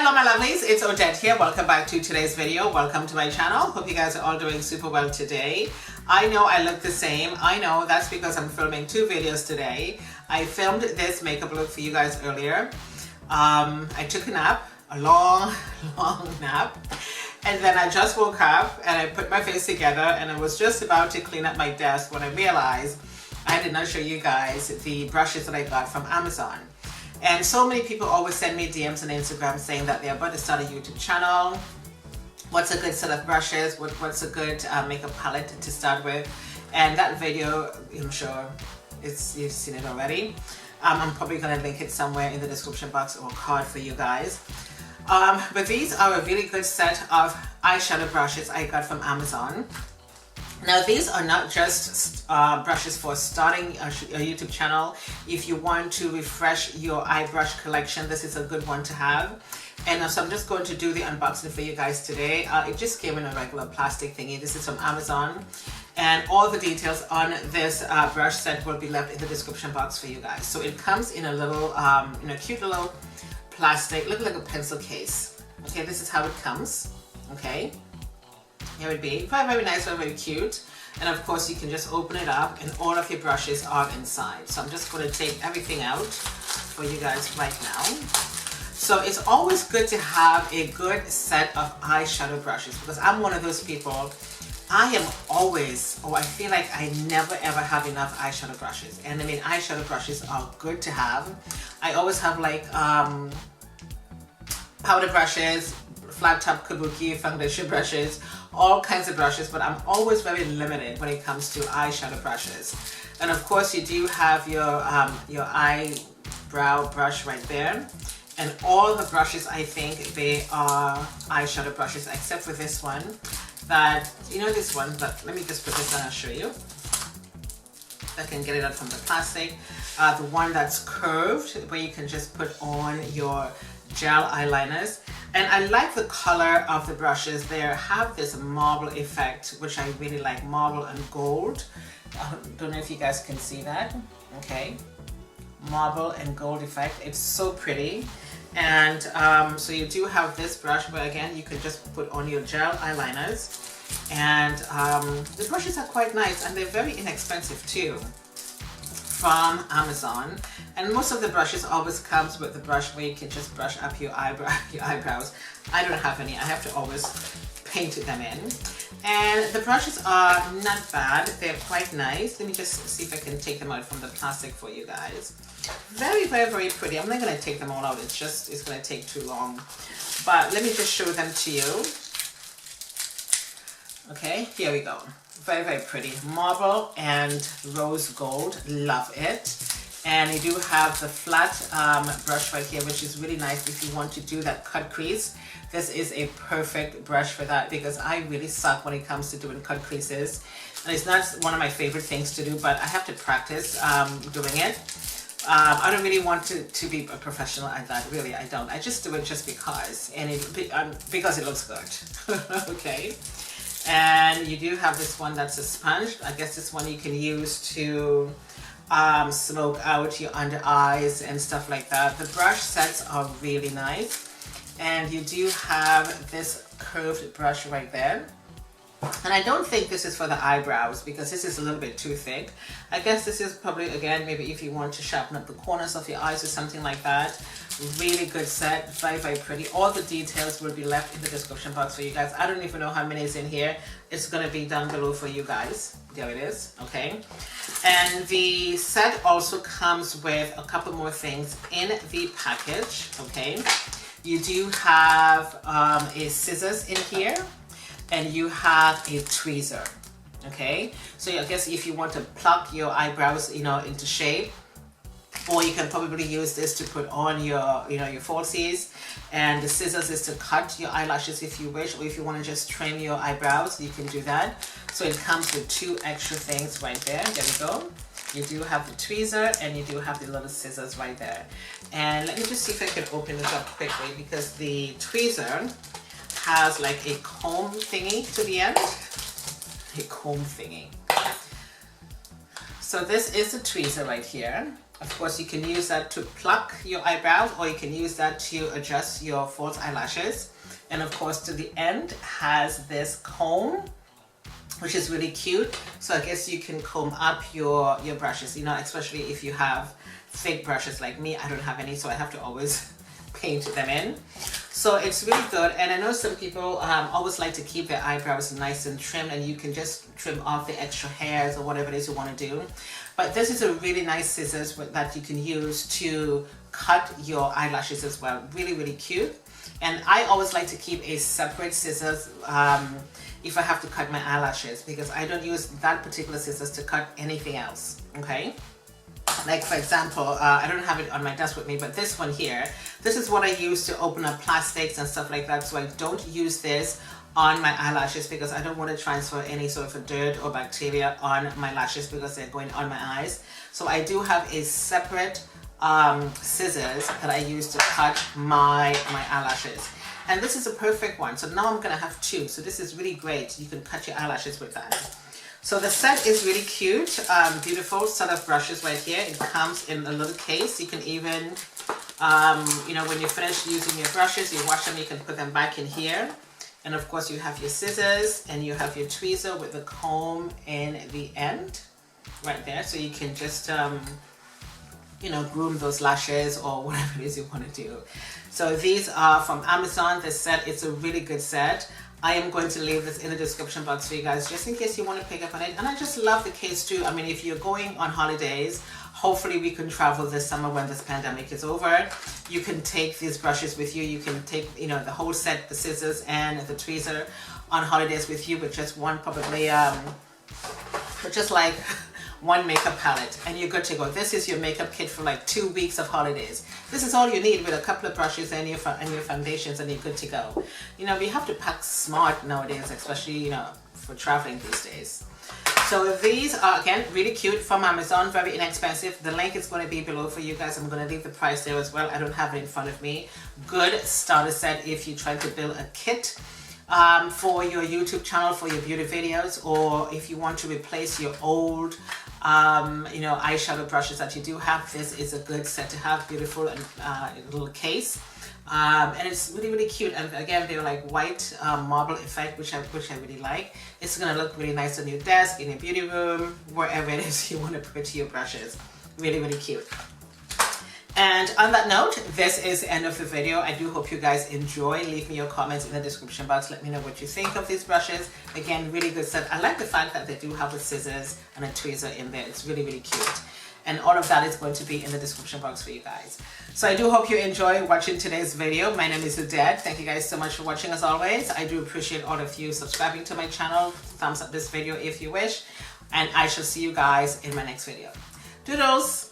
Hello my lovelies, it's Odette here. Welcome back to today's video. Welcome to my channel. Hope you guys are all doing super well today. I know I look the same. I know that's because I'm filming two videos today. I filmed this makeup look for you guys earlier. I took a nap, a long nap. And then I just woke up and I put my face together and I was just about to clean up my desk when I realized I did not show you guys the brushes that I got from Amazon. And so many people always send me DMs on Instagram saying that they're about to start a YouTube channel. What's a good set of brushes? What's a good makeup palette to start with? And that video, I'm sure you've seen it already. I'm probably going to link it somewhere in the description box or card for you guys. But these are a really good set of eyeshadow brushes I got from Amazon. Now these are not just brushes for starting a YouTube channel. If you want to refresh your eye brush collection, this is a good one to have. And so I'm just going to do the unboxing for you guys today. It just came in a regular plastic thingy. This is from Amazon. And all the details on this brush set will be left in the description box for you guys. So it comes in a little, in a cute little plastic, look like a pencil case. Okay, this is how it comes. Okay. Here it be. Very, very nice, very, very cute. And of course you can just open it up and all of your brushes are inside. So I'm just going to take everything out for you guys right now. So it's always good to have a good set of eyeshadow brushes because I'm one of those people, I am always, I feel like I never ever have enough eyeshadow brushes. And I mean, eyeshadow brushes are good to have. I always have like powder brushes, flat top kabuki, foundation brushes, all kinds of brushes, but I'm always very limited when it comes to eyeshadow brushes. And of course you do have your eyebrow brush right there. And all the brushes, I think they are eyeshadow brushes except for this one. That, you know this one, but let me just put this on, I'll show you. I can get it out from the plastic. The one that's curved, where you can just put on your gel eyeliners. And I like the color of the brushes. They have this marble effect, which I really like, marble and gold. I don't know if you guys can see that. Okay, marble and gold effect. It's so pretty. And so you do have this brush where again you can just put on your gel eyeliners. And the brushes are quite nice and they're very inexpensive too, from Amazon. And most of the brushes always comes with the brush where you can just brush up your eyebrows. I don't have any. I have to always paint them in. And the brushes are not bad. They're quite nice. Let me just see if I can take them out from the plastic for you guys. Very, very, very pretty. I'm not going to take them all out. It's going to take too long. But let me just show them to you. Okay, here we go. Very, very pretty. Marble and rose gold. Love it. And you do have the flat brush right here, which is really nice if you want to do that cut crease. This is a perfect brush for that because I really suck when it comes to doing cut creases. And it's not one of my favorite things to do, but I have to practice doing it. I don't really want to be a professional at that, really, I don't. I just do it just because, and because it looks good. Okay. And you do have this one that's a sponge. I guess this one you can use to smoke out your under eyes and stuff like that. The brush sets are really nice. And you do have this curved brush right there. And I don't think this is for the eyebrows because this is a little bit too thick. I guess this is probably, again, maybe if you want to sharpen up the corners of your eyes or something like that. Really good set, very, very pretty. All the details will be left in the description box for you guys. I don't even know how many is in here. It's going to be down below for you guys. There it is, okay. And the set also comes with a couple more things in the package, okay. You do have a scissors in here. And you have a tweezer, okay? So I guess if you want to pluck your eyebrows, you know, into shape, or you can probably use this to put on your, you know, your falsies. And the scissors is to cut your eyelashes if you wish, or if you want to just trim your eyebrows, you can do that. So it comes with two extra things right there. There we go. You do have the tweezer and you do have the little scissors right there. And let me just see if I can open this up quickly because the tweezer has like a comb thingy to the end. A comb thingy. So this is the tweezer right here. Of course, you can use that to pluck your eyebrows, or you can use that to adjust your false eyelashes. And of course, to the end has this comb, which is really cute. So I guess you can comb up your brushes, you know, especially if you have fake brushes like me. I don't have any, so I have to always paint them in. So it's really good. And I know some people always like to keep their eyebrows nice and trimmed, and you can just trim off the extra hairs or whatever it is you want to do. But this is a really nice scissors that you can use to cut your eyelashes as well. Really, really cute. And I always like to keep a separate scissors if I have to cut my eyelashes, because I don't use that particular scissors to cut anything else, okay? Like for example, I don't have it on my desk with me, but this one here, this is what I use to open up plastics and stuff like that. So I don't use this on my eyelashes because I don't want to transfer any sort of dirt or bacteria on my lashes because they're going on my eyes. So I do have a separate scissors that I use to cut my eyelashes. And this is a perfect one. So now I'm going to have two. So this is really great. You can cut your eyelashes with that. So the set is really cute. Beautiful set of brushes right here. It comes in a little case. You can even, you know, when you finish using your brushes, you wash them, you can put them back in here. And of course you have your scissors and you have your tweezer with the comb in the end right there. So you can just, you know, groom those lashes or whatever it is you want to do. So these are from Amazon. This set, it's a really good set. I am going to leave this in the description box for you guys just in case you want to pick up on it. And I just love the case too. I mean, if you're going on holidays, hopefully we can travel this summer when this pandemic is over. You can take these brushes with you. You can take, you know, the whole set, the scissors and the tweezer on holidays with you with just one, probably, just like one makeup palette, and you're good to go. This is your makeup kit for like 2 weeks of holidays. This is all you need with a couple of brushes and your foundations, and you're good to go. You know, we have to pack smart nowadays, especially, you know, for traveling these days. So these are, again, really cute from Amazon, very inexpensive. The link is going to be below for you guys. I'm going to leave the price there as well. I don't have it in front of me. Good starter set if you try to build a kit for your YouTube channel, for your beauty videos, or if you want to replace your old you know, eyeshadow brushes that you do have. This is a good set to have. Beautiful and little case, and it's really, really cute. And again, they're like white marble effect, which I really like. It's gonna look really nice on your desk, in your beauty room, wherever it is you want to put your brushes. Really, really cute. And on that note, this is the end of the video. I do hope you guys enjoy. Leave me your comments in the description box. Let me know what you think of these brushes. Again, really good set. I like the fact that they do have the scissors and a tweezer in there. It's really, really cute. And all of that is going to be in the description box for you guys. So I do hope you enjoy watching today's video. My name is Odette. Thank you guys so much for watching as always. I do appreciate all of you subscribing to my channel. Thumbs up this video if you wish. And I shall see you guys in my next video. Doodles!